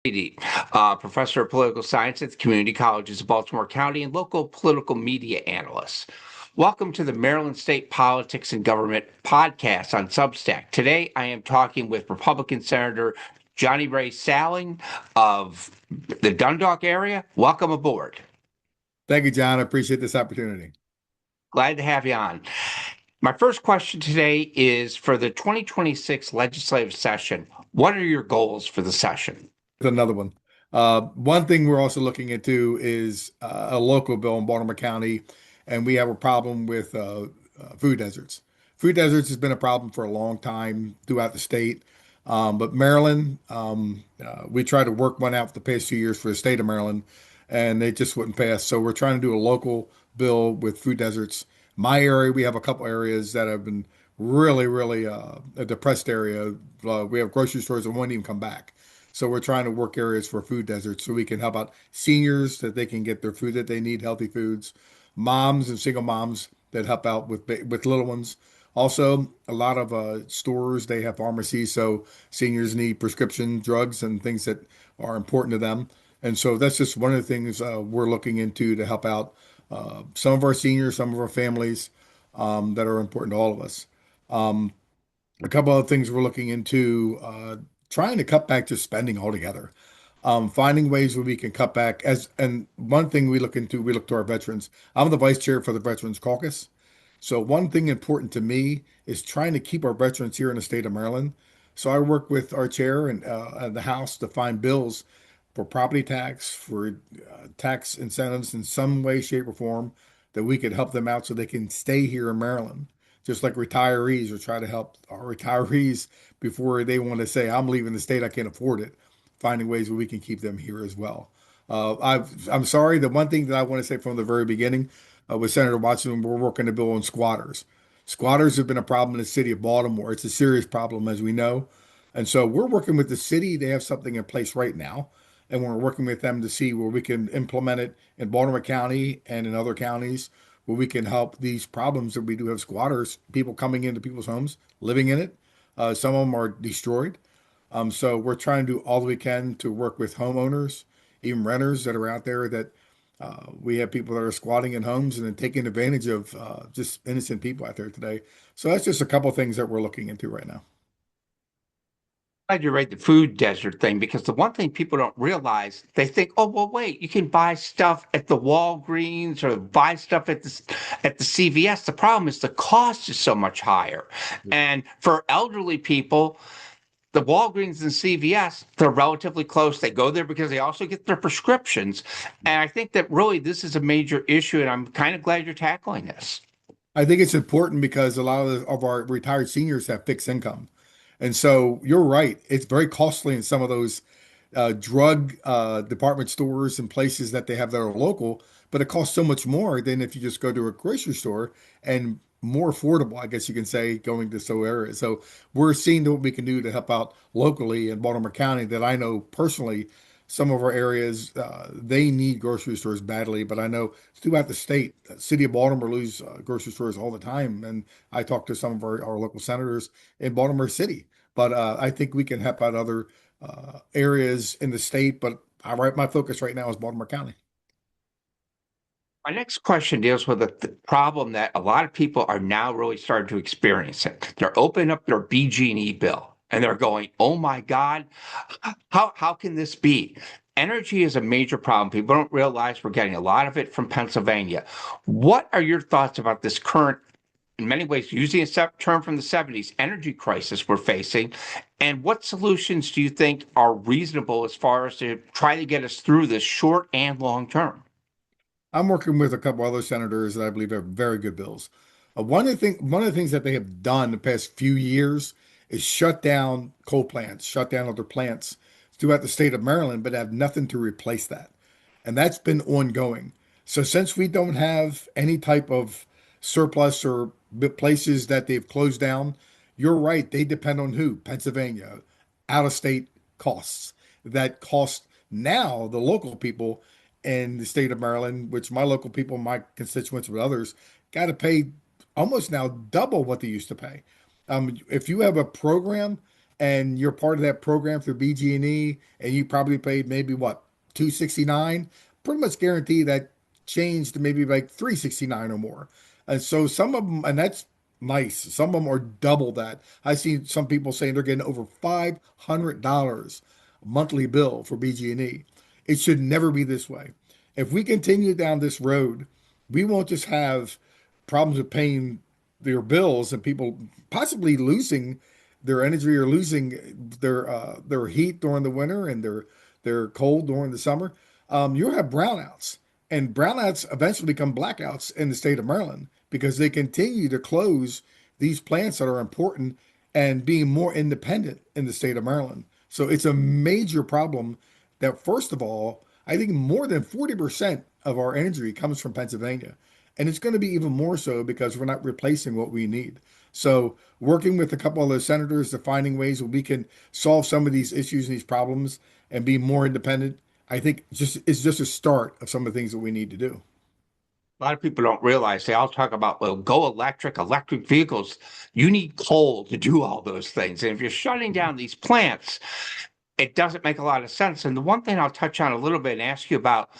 Professor of Political Science at the Community Colleges of Baltimore County and local political media analyst. Welcome to the Maryland State Politics and Government podcast on Substack. Today, I am talking with Republican Senator Johnny Ray Salling of the Dundalk area. Welcome aboard. Thank you, John. I appreciate this opportunity. Glad to have you on. My first question today is for the 2026 legislative session. What are your goals for the session? Another one. One thing we're also looking into is a local bill in Baltimore County, and we have a problem with food deserts. Food deserts has been a problem for a long time throughout the state. But Maryland, we tried to work one out the past few years for the state of Maryland, and they just wouldn't pass. So we're trying to do a local bill with food deserts. My area, we have a couple areas that have been really a depressed area. We have grocery stores that won't even come back. So we're trying to work areas for food deserts so we can help out seniors that they can get their food that they need, healthy foods, moms and single moms that help out with little ones. Also, a lot of stores they have pharmacies, so seniors need prescription drugs and things that are important to them. And so that's just one of the things we're looking into to help out some of our seniors, some of our families that are important to all of us. Um, a couple of things we're looking into, trying to cut back just spending altogether. Finding ways where we can cut back and one thing we look to our veterans. I'm the vice chair for the Veterans Caucus. So one thing important to me is trying to keep our veterans here in the state of Maryland. So I work with our chair and the House to find bills for property tax, for tax incentives in some way, shape, or form that we could help them out so they can stay here in Maryland. Just like retirees, or try to help our retirees before they want to say, I'm leaving the state, I can't afford it. Finding ways where we can keep them here as well. I'm sorry. The one thing that I want to say from the very beginning with Senator Watson, we're working a bill on squatters. Squatters have been a problem in the city of Baltimore. It's a serious problem, as we know. And so we're working with the city. They have something in place right now. And we're working with them to see where we can implement it in Baltimore County and in other counties where we can help these problems that we do have squatters, people coming into people's homes, living in it. Some of them are destroyed. So we're trying to do all that we can to work with homeowners, even renters that are out there that we have people that are squatting in homes and then taking advantage of just innocent people out there today. So that's just a couple of things that we're looking into right now. Glad you read the food desert thing because the one thing people don't realize, they think, oh, well, wait, you can buy stuff at the Walgreens or buy stuff at the CVS. The problem is the cost is so much higher. And for elderly people, the Walgreens and CVS, they're relatively close. They go there because they also get their prescriptions. And I think that really this is a major issue, and I'm kind of glad you're tackling this. I think it's important because a lot of our retired seniors have fixed income. And so you're right. It's very costly in some of those drug department stores and places that they have that are local, but it costs so much more than if you just go to a grocery store and more affordable, I guess you can say, going to so areas. So we're seeing what we can do to help out locally in Baltimore County that I know personally some of our areas they need grocery stores badly, but I know throughout the state, city of Baltimore lose grocery stores all the time. And I talk to some of our local senators in Baltimore City, but I think we can help out other areas in the state. But my focus right now is Baltimore County. My next question deals with the problem that a lot of people are now really starting to experience it. They're opening up their BG&E bill and they're going, "Oh my God, how can this be?" Energy is a major problem. People don't realize we're getting a lot of it from Pennsylvania. What are your thoughts about this current, in many ways, using a term from the 70s, energy crisis we're facing? And what solutions do you think are reasonable as far as to try to get us through this short and long term? I'm working with a couple other senators that I believe have very good bills. One of the things that they have done the past few years is shut down coal plants, shut down other plants throughout the state of Maryland, but have nothing to replace that. And that's been ongoing. So since we don't have any type of surplus or places that they've closed down, you're right. They depend on who? Pennsylvania, out of state costs that cost now the local people in the state of Maryland, which my local people, my constituents, with others, got to pay almost now double what they used to pay. If you have a program and you're part of that program through BG&E, and you probably paid maybe what, 269, pretty much guarantee that change to maybe like 369 or more. And so some of them, and that's nice. Some of them are double that. I see some people saying they're getting over $500 monthly bill for BG&E. It should never be this way. If we continue down this road, we won't just have problems with paying their bills and people possibly losing their energy or losing their heat during the winter and their cold during the summer. You'll have brownouts, and brownouts eventually become blackouts in the state of Maryland because they continue to close these plants that are important and being more independent in the state of Maryland. So it's a major problem that, first of all, I think more than 40% of our energy comes from Pennsylvania. And it's going to be even more so because we're not replacing what we need. So, working with a couple of the senators to finding ways where we can solve some of these issues and these problems and be more independent, I think just is just a start of some of the things that we need to do. A lot of people don't realize they all talk about, well, go electric vehicles. You need coal to do all those things. And if you're shutting down these plants, it doesn't make a lot of sense. And the one thing I'll touch on a little bit and ask you about,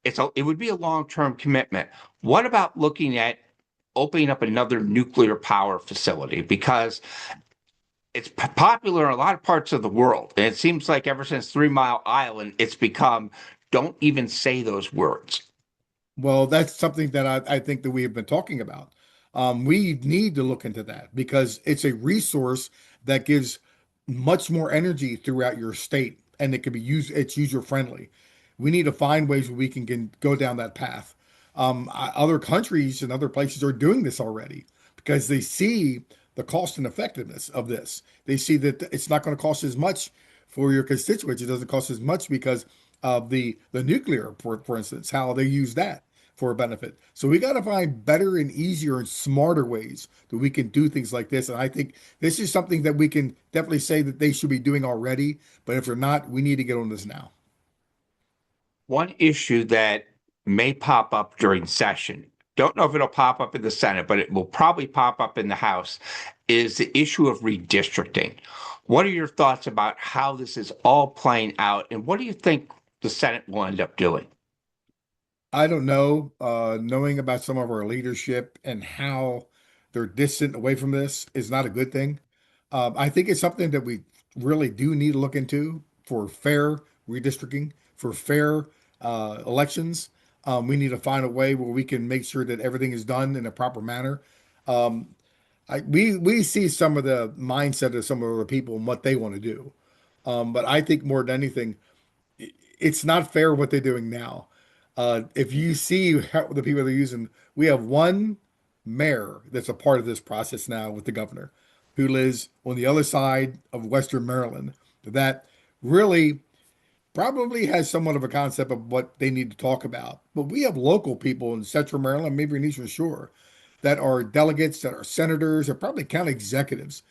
it would be a long-term commitment. What about looking at opening up another nuclear power facility? Because it's popular in a lot of parts of the world. And it seems like ever since 3 Mile Island, it's become, don't even say those words. Well, that's something that I think that we have been talking about. We need to look into that because it's a resource that gives much more energy throughout your state and it can be used, it's user friendly. We need to find ways where we can go down that path. Other countries and other places are doing this already because they see the cost and effectiveness of this. They see that it's not going to cost as much for your constituents. It doesn't cost as much because of the nuclear, for instance, how they use that for a benefit. So we got to find better and easier and smarter ways that we can do things like this. And I think this is something that we can definitely say that they should be doing already. But if they're not, we need to get on this now. One issue that may pop up during session, don't know if it'll pop up in the Senate, but it will probably pop up in the House, is the issue of redistricting. What are your thoughts about how this is all playing out, and what do you think the Senate will end up doing? I don't know. Knowing about some of our leadership and how they're distant away from this is not a good thing. I think it's something that we really do need to look into for fair redistricting, for fair elections. We need to find a way where we can make sure that everything is done in a proper manner. Um, we see some of the mindset of some of the people and what they want to do. But I think more than anything, it's not fair what they're doing now. If you see how the people they're using, we have one mayor that's a part of this process now with the governor who lives on the other side of Western Maryland that really probably has somewhat of a concept of what they need to talk about. But we have local people in Central Maryland, maybe in Eastern Shore, that are delegates, that are senators, or probably county executives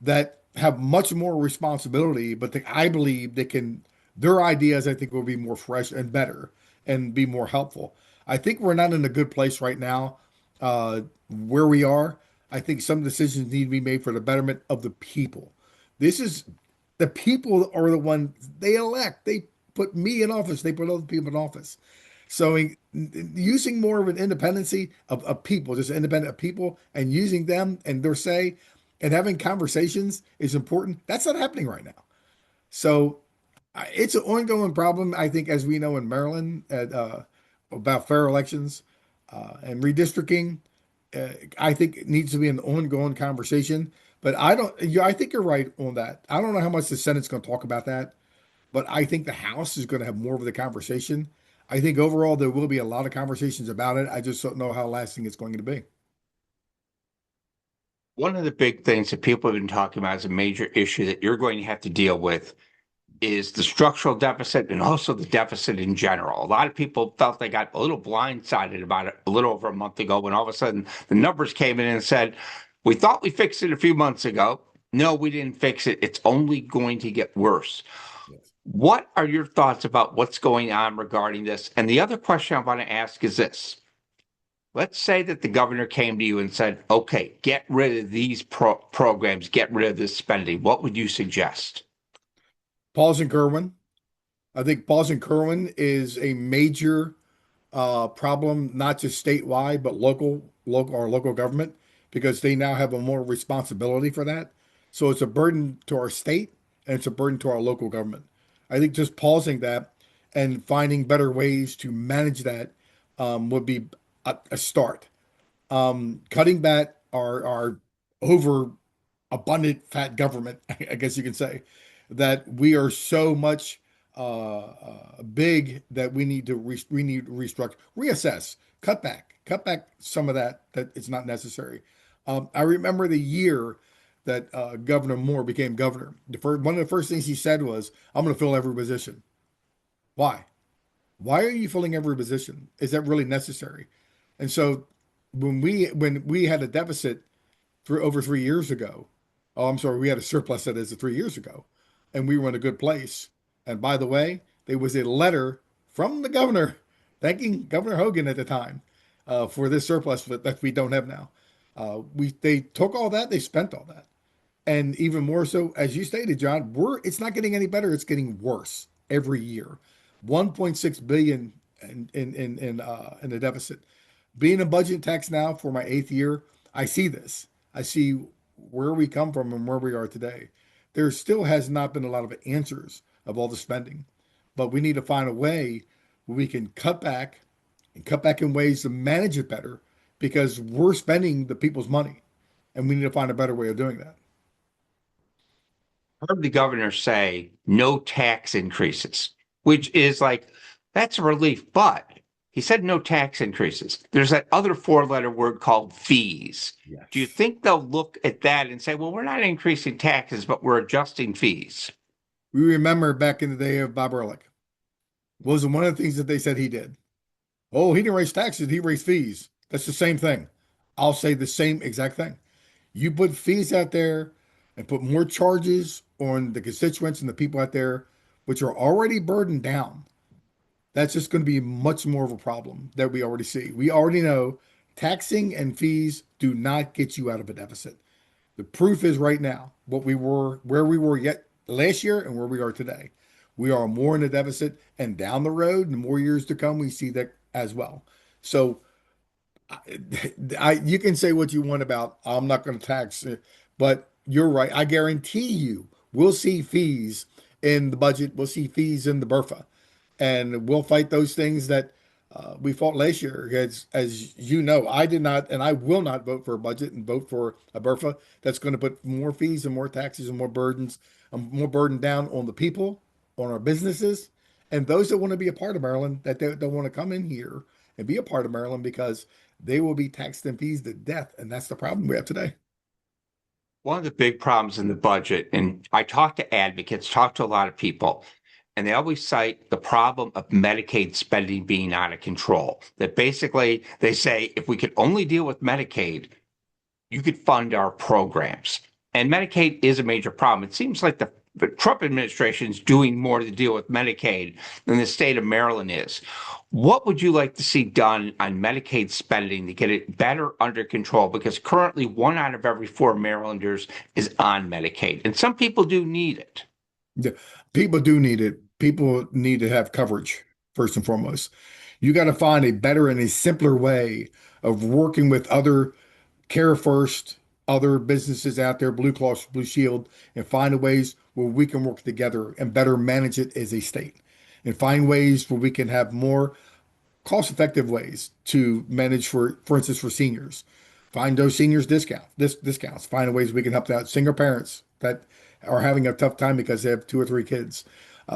that have much more responsibility, but I believe they can, their ideas, I think, will be more fresh and better and be more helpful. I think we're not in a good place right now where we are. I think some decisions need to be made for the betterment of the people. This is the people are the ones they elect. They put me in office. They put other people in office. So using more of an independency of people, just independent of people, and using them and their say, and having conversations is important. That's not happening right now. So it's an ongoing problem, I think, as we know in Maryland about fair elections and redistricting. I think it needs to be an ongoing conversation. But I don't. Yeah, I think you're right on that. I don't know how much the Senate's going to talk about that, but I think the House is going to have more of the conversation. I think overall there will be a lot of conversations about it. I just don't know how lasting it's going to be. One of the big things that people have been talking about as a major issue that you're going to have to deal with is the structural deficit and also the deficit in general. A lot of people felt they got a little blindsided about it a little over a month ago when all of a sudden the numbers came in and said, we thought we fixed it a few months ago. No, we didn't fix it. It's only going to get worse. Yes. What are your thoughts about what's going on regarding this? And the other question I want to ask is this. Let's say that the governor came to you and said, okay, get rid of these programs, get rid of this spending. What would you suggest? Pause and Kerwin. I think pause and Kerwin is a major problem, not just statewide, but local government, because they now have a more responsibility for that. So it's a burden to our state and it's a burden to our local government. I think just pausing that and finding better ways to manage that would be a start. Cutting back our over abundant fat government, I guess you can say, that we are so much big that we need to restructure, reassess, cut back some of that it's not necessary. I remember the year that Governor Moore became governor. One of the first things he said was, "I'm going to fill every position." Why? Why are you filling every position? Is that really necessary? And so when we had a deficit for over 3 years ago. Oh, I'm sorry, we had a surplus that is 3 years ago, and we were in a good place. And by the way, there was a letter from the governor thanking Governor Hogan at the time for this surplus that we don't have now. They took all that, they spent all that, and even more so, as you stated, John, it's not getting any better; it's getting worse every year. 1.6 billion in the deficit. Being a budget tax now for my eighth year, I see this. I see where we come from and where we are today. There still has not been a lot of answers of all the spending, but we need to find a way where we can cut back and cut back in ways to manage it better because we're spending the people's money and we need to find a better way of doing that. Heard the governor say no tax increases, which is like, that's a relief. But he said no tax increases. There's that other four-letter word called fees. Do you Yes. think they'll look at that and say, well, we're not increasing taxes, but we're adjusting fees? We remember back in the day of Bob Ehrlich, was one of the things that they said he did. Oh, he didn't raise taxes, he raised fees. That's the same thing. I'll say the same exact thing. You put fees out there and put more charges on the constituents and the people out there, which are already burdened down. That's just going to be much more of a problem that we already see. We already know taxing and fees do not get you out of a deficit. The proof is right now where we were yet last year and where we are today. We are more in a deficit, and down the road, in more years to come, we see that as well. So you can say what you want about I'm not going to tax it, but you're right. I guarantee you we'll see fees in the budget. We'll see fees in the BRFA, and we'll fight those things that we fought last year. As you know, I did not, and I will not vote for a budget and vote for a BRFA that's going to put more fees and more taxes and more burdens, more burden down on the people, on our businesses, and those that want to be a part of Maryland that they don't want to come in here and be a part of Maryland because they will be taxed and fees to death, and that's the problem we have today. One of the big problems in the budget, and I talk to advocates, talk to a lot of people, and they always cite the problem of Medicaid spending being out of control. That basically they say if we could only deal with Medicaid, you could fund our programs. And Medicaid is a major problem. It seems like the Trump administration is doing more to deal with Medicaid than the state of Maryland is. What would you like to see done on Medicaid spending to get it better under control? Because currently, one out of every four Marylanders is on Medicaid, and some people do need it. Yeah, people do need it. People need to have coverage first and foremost. You got to find a better and a simpler way of working with other Care First, other businesses out there, Blue Cross, Blue Shield, and find ways where we can work together and better manage it as a state, and find ways where we can have more cost-effective ways to manage for instance, for seniors. Find those seniors discounts. Find ways we can help out single parents that are having a tough time because they have two or three kids.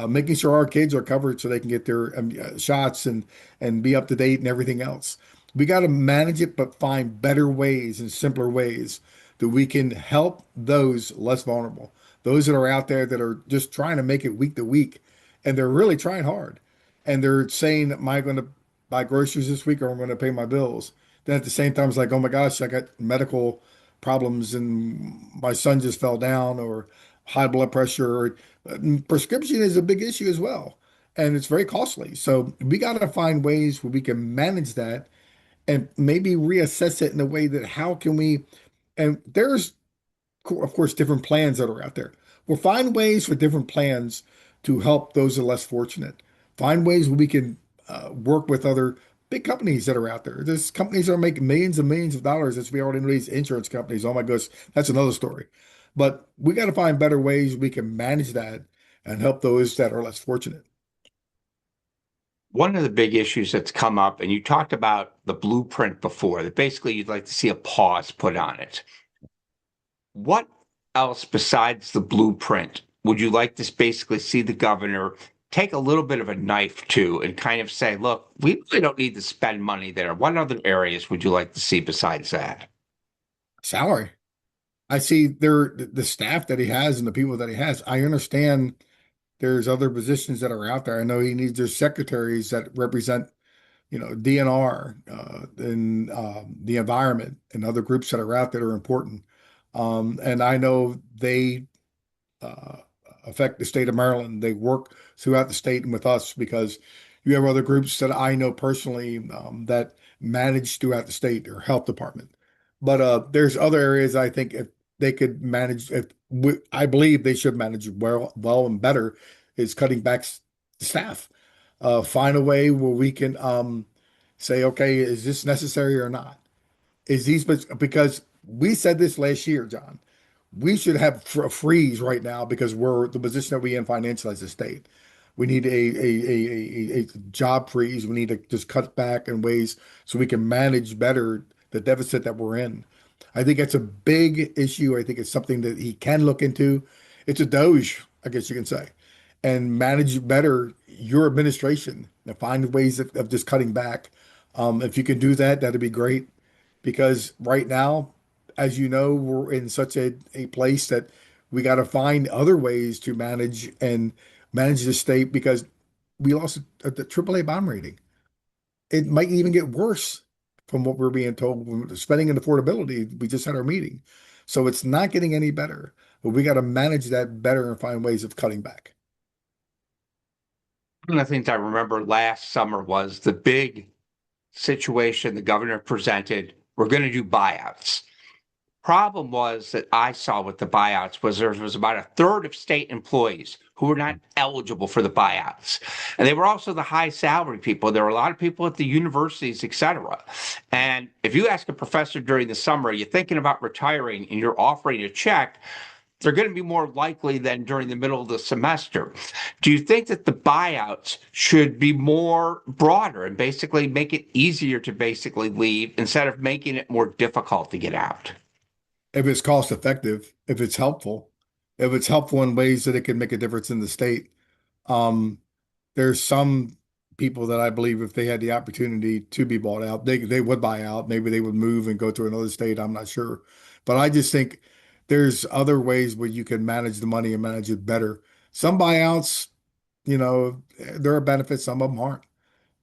Making sure our kids are covered so they can get their shots and be up to date and everything else. We got to manage it, but find better ways and simpler ways that we can help those less vulnerable, those that are out there that are just trying to make it week to week, and they're really trying hard, and they're saying, "Am I going to buy groceries this week, or I'm going to pay my bills?" Then at the same time, it's like, "Oh my gosh, I got medical problems, and my son just fell down, or high blood pressure, or prescription is a big issue as well, and it's very costly." So we got to find ways where we can manage that and maybe reassess it in a way that how can we, and there's of course different plans that are out there. We'll find ways for different plans to help those that are less fortunate. Find ways where we can work with other big companies that are out there. There's companies that are making millions and millions of dollars, as we already know, these insurance companies. Oh my goodness, that's another story. But we got to find better ways we can manage that and help those that are less fortunate. One of the big issues that's come up, and you talked about the blueprint before, that basically you'd like to see a pause put on it. What else besides the blueprint would you like to basically see the governor take a little bit of a knife to and kind of say, look, we really don't need to spend money there. What other areas would you like to see besides that? Salary. I see the staff that he has and the people that he has. I understand there's other positions that are out there. I know he needs their secretaries that represent, DNR and the environment and other groups that are out that are important. And I know they uh, affect the state of Maryland. They work throughout the state and with us because you have other groups that I know personally that manage throughout the state or health department. But there's other areas I think if they could manage, I believe they should manage well and better, is cutting back staff. Find a way where we can say, okay, is this necessary or not? Is these because we said this last year, John. We should have a freeze right now because we're the position that we in financially as a state. We need a job freeze. We need to just cut back in ways so we can manage better the deficit that we're in. I think it's a big issue. I think it's something that he can look into. It's a doge, I guess you can say, and manage better your administration and find ways of just cutting back. If you can do that, that'd be great because right now, as you know, we're in such a place that we got to find other ways to manage the state because we lost the AAA bond rating. It might even get worse from what we're being told. With the spending and affordability, we just had our meeting. So it's not getting any better, but we got to manage that better and find ways of cutting back. One of the things I remember last summer was the big situation the governor presented. We're going to do buyouts. Problem was that I saw with the buyouts was there was about a third of state employees who were not eligible for the buyouts. And they were also the high salary people. There were a lot of people at the universities, et cetera. And if you ask a professor during the summer, you're thinking about retiring and you're offering a check, they're going to be more likely than during the middle of the semester. Do you think that the buyouts should be more broader and basically make it easier to basically leave instead of making it more difficult to get out? If it's cost effective, if it's helpful in ways that it can make a difference in the state. Um, there's some people that I believe if they had the opportunity to be bought out, they would buy out. Maybe they would move and go to another state. I'm not sure. But I just think there's other ways where you can manage the money and manage it better. Some buyouts, there are benefits, some of them aren't.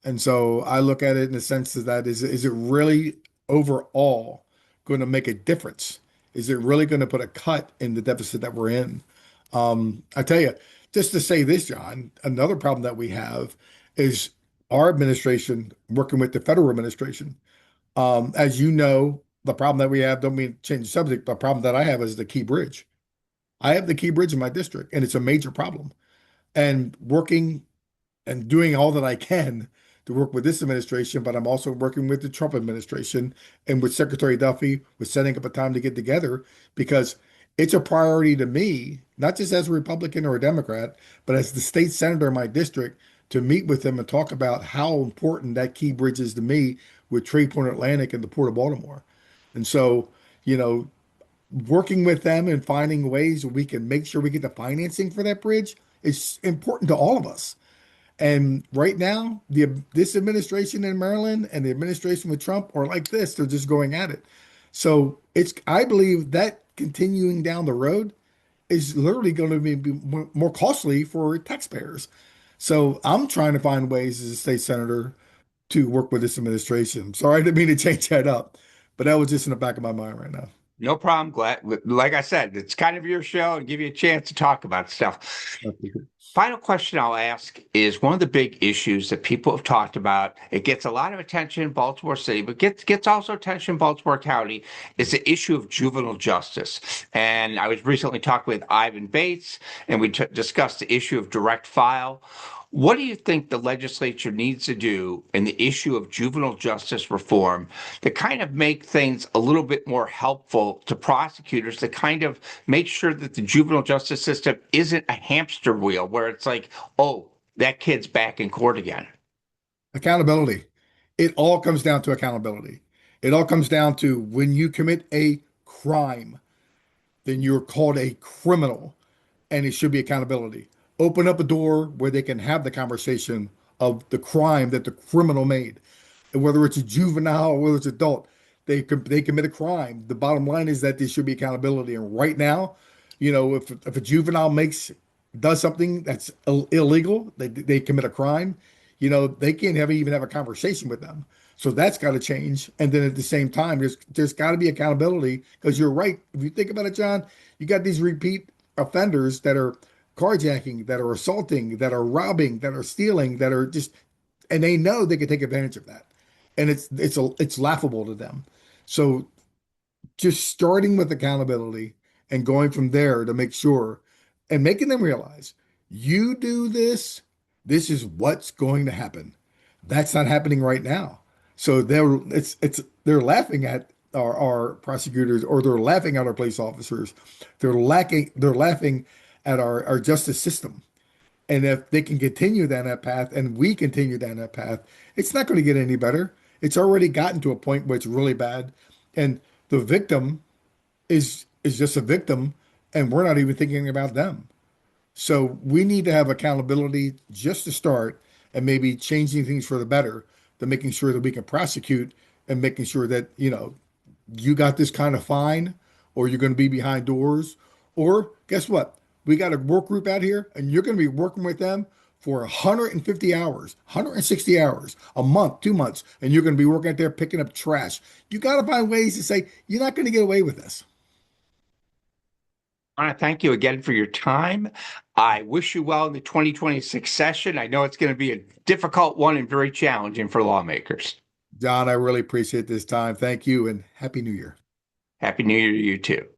And so I look at it in the sense of that is it really overall going to make a difference? Is it really going to put a cut in the deficit that we're in? I tell you, just to say this, John, another problem that we have is our administration working with the federal administration. As you know, the problem that we have, don't mean to change the subject, the problem that I have is the Key Bridge. I have the Key Bridge in my district, and it's a major problem. And working and doing all that I can to work with this administration, but I'm also working with the Trump administration and with Secretary Duffy with setting up a time to get together because it's a priority to me, not just as a Republican or a Democrat, but as the state senator in my district to meet with them and talk about how important that key bridge is to me with Trade Point Atlantic and the Port of Baltimore. And so, you know, working with them and finding ways we can make sure we get the financing for that bridge is important to all of us. And right now, this administration in Maryland and the administration with Trump are like this. They're just going at it. So I believe that continuing down the road is literally going to be more costly for taxpayers. So I'm trying to find ways as a state senator to work with this administration. Sorry, I didn't mean to change that up, but that was just in the back of my mind right now. No problem. Glad, like I said, it's kind of your show and give you a chance to talk about stuff. Okay. Final question I'll ask is one of the big issues that people have talked about. It gets a lot of attention in Baltimore City, but gets also attention in Baltimore County is the issue of juvenile justice. And I was recently talking with Ivan Bates, and we discussed the issue of direct file. What do you think the legislature needs to do in the issue of juvenile justice reform to kind of make things a little bit more helpful to prosecutors to kind of make sure that the juvenile justice system isn't a hamster wheel where it's like, oh, that kid's back in court again? Accountability. It all comes down to accountability. It all comes down to when you commit a crime, then you're called a criminal, and it should be accountability. Open up a door where they can have the conversation of the crime that the criminal made. And whether it's a juvenile or whether it's adult, they commit a crime. The bottom line is that there should be accountability. And right now, if a juvenile does something that's illegal, they commit a crime, they can't even have a conversation with them. So that's got to change. And then at the same time, there's got to be accountability because you're right. If you think about it, John, you got these repeat offenders that are carjacking, that are assaulting, that are robbing, that are stealing, that are just, and they know they can take advantage of that, and it's laughable to them. So just starting with accountability and going from there to make sure and making them realize you do this, this is what's going to happen. That's not happening right now. So they're laughing at our prosecutors, or they're laughing at our police officers. They're laughing at our justice system. And if they can continue down that path and we continue down that path, it's not going to get any better. It's already gotten to a point where it's really bad. And the victim is just a victim, and we're not even thinking about them. So we need to have accountability just to start, and maybe changing things for the better, to making sure that we can prosecute, and making sure that, you got this kind of fine, or you're going to be behind doors, or guess what? We got a work group out here, and you're going to be working with them for 150 hours, 160 hours, a month, 2 months, and you're going to be working out there picking up trash. You got to find ways to say, you're not going to get away with this. I want to thank you again for your time. I wish you well in the 2026 session. I know it's going to be a difficult one and very challenging for lawmakers. John, I really appreciate this time. Thank you, and Happy New Year. Happy New Year to you too.